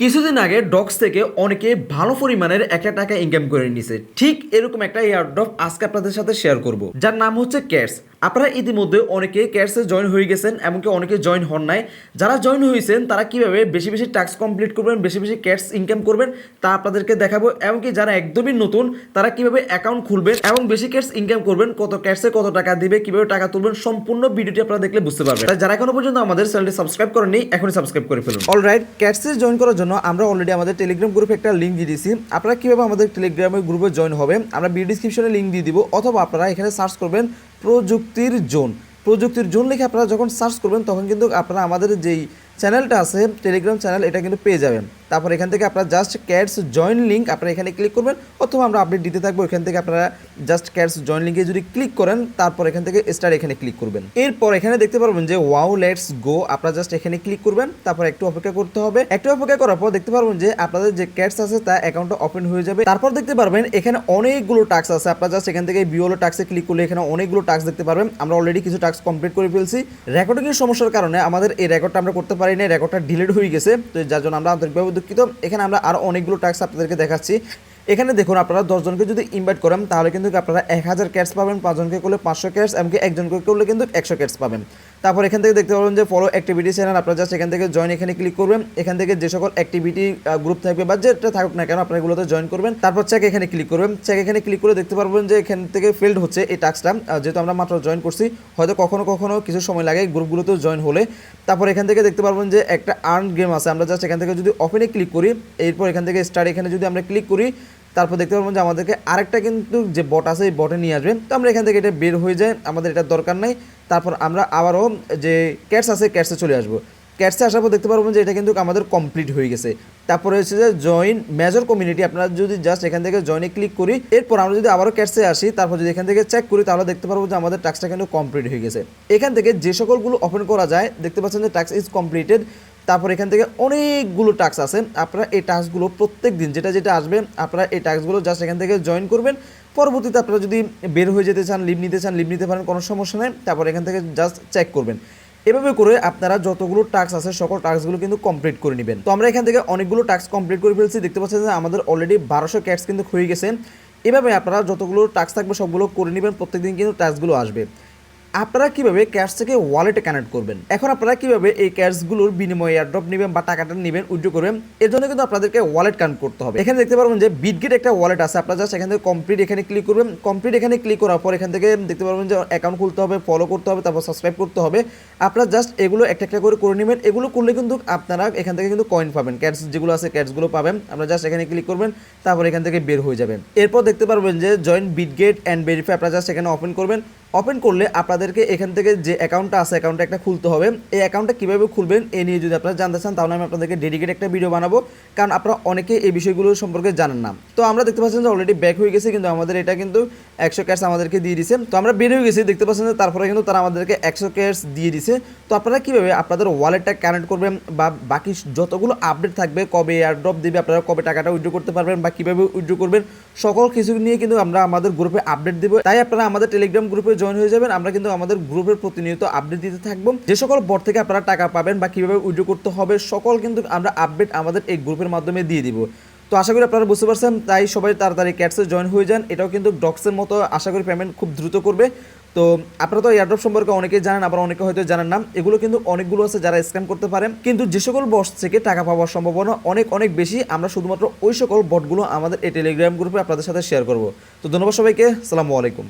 কিছুদিন আগে ডক্স থেকে অনেকে ভালো পরিমাণের একটা টাকা ইনকাম করে নিছে। ঠিক এরকম একটা এয়ারড্রপ আজকে আপনাদের সাথে শেয়ার করব, যার নাম হচ্ছে ক্যাটস। আপনারা ইতিমধ্যে অনেকে ক্যাটসে জয়েন হয়ে গেছেন, এমনকি অনেকে জয়েন হন নাই। যারা জয়েন হয়েছেন তারা কিভাবে বেশি বেশি টাস্ক কমপ্লিট করবেন, বেশি বেশি ক্যাটস ইনকাম করবেন তা আপনাদেরকে দেখাবো। এমনকি যারা একদমই নতুন তারা কিভাবে অ্যাকাউন্ট খুলবেন এবং বেশি ক্যাটস ইনকাম করবেন, কত ক্যাটসে কত টাকা দিবে, কিভাবে টাকা তুলবেন, সম্পূর্ণ ভিডিওটি আপনারা দেখলে বুঝতে পারবেন। তাই যারা এখনো পর্যন্ত আমাদের চ্যানেলটি সাবস্ক্রাইব করেননি এখনই সাবস্ক্রাইব করে ফেলুন। অলরাইট, ক্যাটসে জয়েন করার জন্য আমরা অলরেডি আমাদের টেলিগ্রাম গ্রুপে একটা লিঙ্ক দিয়ে দিয়েছি। আপনারা কিভাবে আমাদের টেলিগ্রামের গ্রুপে জয়েন হবে আমরা ভিডিও ডিসক্রিপশনে লিঙ্ক দিয়ে দিব, অথবা আপনারা এখানে সার্চ করবেন প্রযুক্তির জোন। প্রযুক্তির জোন লিখে আপনারা যখন সার্চ করবেন তখন কিন্তু আপনারা আমাদের যেই চ্যানেলটা আছে টেলিগ্রাম চ্যানেল, এটা কিন্তু পেয়ে যাবেন। তারপর এখান থেকে আপনারা জাস্ট ক্যাটস জয়েন লিঙ্ক আপনারা এখানে ক্লিক করবেন, অথবা আমরা আপডেট দিতে থাকবো। এখান থেকে আপনারা জাস্ট ক্যাটস জয়েন লিঙ্কে যদি ক্লিক করেন তারপর এখান থেকে স্টার্ট এখানে ক্লিক করবেন। এরপর এখানে দেখতে পারবেন যে ওয়াও লেটস গো, আপনারা জাস্ট এখানে ক্লিক করবেন। তারপর একটু অপেক্ষা করতে হবে। একটু অপেক্ষা করার পর দেখতে পারবেন যে আপনাদের যে ক্যাটস আছে তা অ্যাকাউন্টটা ওপেন হয়ে যাবে। তারপর দেখতে পারবেন এখানে অনেকগুলো টাস্ক আছে। আপনারা জাস্ট এখান থেকে ভিউ হলো টাস্কে ক্লিক করলে এখানে অনেকগুলো টাস্ক দেখতে পারবেন। আমরা অলরেডি কিছু টাস্ক কমপ্লিট করে ফেলছি। রেকর্ডিংয়ের সমস্যার কারণে আমাদের এই রেকর্ডটা আমরা করতে পারি না, রেকর্ডটা ডিলিট হয়ে গেছে, তো যার জন্য আমরা আন্তরিকভাবে দুঃখিত। এখানে আমরা আরও অনেকগুলো টাস্ক আপনাদেরকে দেখাচ্ছি। এখানে দেখুন, আপনারা 10 জনকে যদি ইনভাইট করেন তাহলে কিন্তু আপনারা 1000 ক্যাটস পাবেন, 5 জনকে করলে 500 ক্যাটস, এমনকি একজনকে করলে কিন্তু 100 ক্যাটস পাবেন। তারপর এখান থেকে দেখতে পাবেন যে ফলো অ্যাক্টিভিটি চ্যানেল, আপনারা জাস্ট এখান থেকে জয়েন এখানে ক্লিক করবেন। এখান থেকে যে সকল অ্যাক্টিভিটি গ্রুপ থাকবে বা যেটা থাকুক না কেন আপনারা এগুলোতে জয়েন করবেন। তারপর চেক এখানে ক্লিক করবেন। চেক এখানে ক্লিক করে দেখতে পারবেন যে এখান থেকে ফেল্ড হচ্ছে এই টাস্কটা, যেহেতু আমরা মাত্র জয়েন করছি, হয়তো কখনো কখনো কিছু সময় লাগে গ্রুপগুলোতেও জয়েন হলে। তারপর এখান থেকে দেখতে পারবেন যে একটা আর্ন গেম আছে, আমরা জাস্ট এখান থেকে যদি ওপেনে ক্লিক করি, এরপর এখান থেকে স্টার্ট এখানে যদি আমরা ক্লিক করি, তারপর দেখতে পারবেন যে আমাদেরকে আরেকটা কিন্তু যে বট আছে এই বটে নিয়ে আসবে। তো আমরা এখান থেকে এটা বের হয়ে যায়, আমাদের এটা দরকার নাই। তারপর আমরা আবারও যে ক্যাটস আছে ক্যাটসে চলে আসবো। ক্যাটসে আসার পর দেখতে পারবেন যে এটা কিন্তু আমাদের কমপ্লিট হয়ে গেছে। তারপরে হচ্ছে যে জয়েন মেজর কমিউনিটি, আপনারা যদি জাস্ট এখান থেকে জয়েনে ক্লিক করি, এরপর আমরা যদি আবারও ক্যাটসে আসি, তারপর যদি এখান থেকে চেক করি তাহলে দেখতে পারবো যে আমাদের টাস্কটা কিন্তু কমপ্লিট হয়ে গেছে। এখান থেকে যে সকলগুলো ওপেন করা যায় দেখতে পাচ্ছেন যে টাস্ক ইজ কমপ্লিটেড। তারপর এখান থেকে অনেকগুলো টাস্ক আছে, আপনারা এই টাস্কগুলো প্রত্যেক দিন যেটা যেটা আসবে আপনারা এই টাস্কগুলো জাস্ট এখান থেকে জয়েন করবেন। পরবর্তীতে আপনারা যদি বের হয়ে যেতে চান, লিভ নিতে পারেন, কোনো সমস্যা নেই। তারপর এখান থেকে জাস্ট চেক করবেন। এভাবে করে আপনারা যতগুলো টাস্ক আছে সকল টাস্কগুলো কিন্তু কমপ্লিট করে নেবেন। তো আমরা এখান থেকে অনেকগুলো টাস্ক কমপ্লিট করে ফেলছি। দেখতে পাচ্ছেন যে আমাদের অলরেডি 1200 ক্যাটস কিন্তু হয়ে গেছে। এভাবে আপনারা যতগুলো টাস্ক থাকবে সবগুলো করে নেবেন, প্রত্যেকদিন কিন্তু টাস্কগুলো আসবে। আপনারা কিভাবে ক্যাশ থেকে ওয়ালেটে কানেক্ট করবেন, এখন আপনারা কিভাবে এই ক্যাশগুলোর বিনিময়ে এয়ারড্রপ নেবেন বা টাকাটা নেবেন, উইথড্র করবেন, এর জন্য কিন্তু আপনাদেরকে ওয়ালেট কানেক্ট করতে হবে। এখানে দেখতে পারবেন যে বিটগেট একটা ওয়ালেট আছে, আপনারা জাস্ট এখান থেকে কমপ্লিট এখানে ক্লিক করবেন। কমপ্লিট এখানে ক্লিক করার পর এখান থেকে দেখতে পারবেন যে অ্যাকাউন্ট খুলতে হবে, ফলো করতে হবে, তারপর সাবস্ক্রাইব করতে হবে। আপনারা জাস্ট এগুলো একটা একটা করে নেবেন। এগুলো করলে কিন্তু আপনারা এখান থেকে কিন্তু কয়েন পাবেন, ক্যাটস যেগুলো আছে ক্যাটসগুলো পাবেন। আপনারা জাস্ট এখানে ক্লিক করবেন, তারপর এখান থেকে বের হয়ে যাবেন। এরপর দেখতে পারবেন যে জয়েন বিটগেট অ্যান্ড ভেরিফাই, আপনারা জাস্ট এখানে ওপেন করবেন। ওপেন করলে আপনাদেরকে এখান থেকে যে অ্যাকাউন্টটা আছে অ্যাকাউন্টটা একটা খুলতে হবে। এই অ্যাকাউন্টটা কীভাবে খুলবেন এ নিয়ে যদি আপনারা জানতে চান তাহলে আমি আপনাদেরকে ডেডিকেট একটা ভিডিও বানাবো, কারণ আপনারা অনেকে এই বিষয়গুলো সম্পর্কে জানেন না। তো আমরা দেখতে পাচ্ছেন যে অলরেডি ব্যাক হয়ে গেছে, কিন্তু আমাদের এটা কিন্তু 100 ক্যাশ আমাদেরকে দিয়ে দিছে। তো আমরা বের হয়ে গেছি, দেখতে পাচ্ছেন যে তারপরে কিন্তু তারা আমাদেরকে 100 ক্যাশ দিয়ে দিছে। তো আপনারা কীভাবে আপনাদের ওয়ালেটটা কানেক্ট করবেন বা বাকি যতগুলো আপডেট থাকবে, কবে এয়ারড্রপ দিবে, আপনারা কবে টাকাটা উইথড্র করতে পারবেন বা কীভাবে উইথড্র করবেন, সকল কিছু নিয়ে কিন্তু আমরা আমাদের গ্রুপে আপডেট দেবো। তাই আপনারা আমাদের টেলিগ্রাম গ্রুপে জয়েন হয়ে যাবেন। আমরা কিন্তু আমাদের গ্রুপের প্রতিনিয়ত আপডেট দিতে থাকবো। যে সকল বট থেকে আপনারা টাকা পাবেন বা কীভাবে উইথড্র করতে হবে সকল কিন্তু আমরা আপডেট আমাদের এই গ্রুপের মাধ্যমে দিয়ে দিব। তো আশা করি আপনারা বুঝতে পারছেন, তাই সবাই তাড়াতাড়ি ক্যাটসে জয়েন হয়ে যান। এটাও কিন্তু ডক্সের মতো আশা করি পেমেন্ট খুব দ্রুত করবে। তো আপনারা তো এয়ারড্রপ সম্পর্কে অনেকেই জানেন, আবার অনেকে হয়তো জানেন না। এগুলো কিন্তু অনেকগুলো আছে যারা স্ক্যাম করতে পারেন, কিন্তু যে সকল বট থেকে টাকা পাওয়ার সম্ভাবনা অনেক অনেক বেশি। আমরা শুধুমাত্র ওই সকল বটগুলো আমাদের এই টেলিগ্রাম গ্রুপে আপনাদের সাথে শেয়ার করব। তো ধন্যবাদ সবাইকে, আসসালামু আলাইকুম।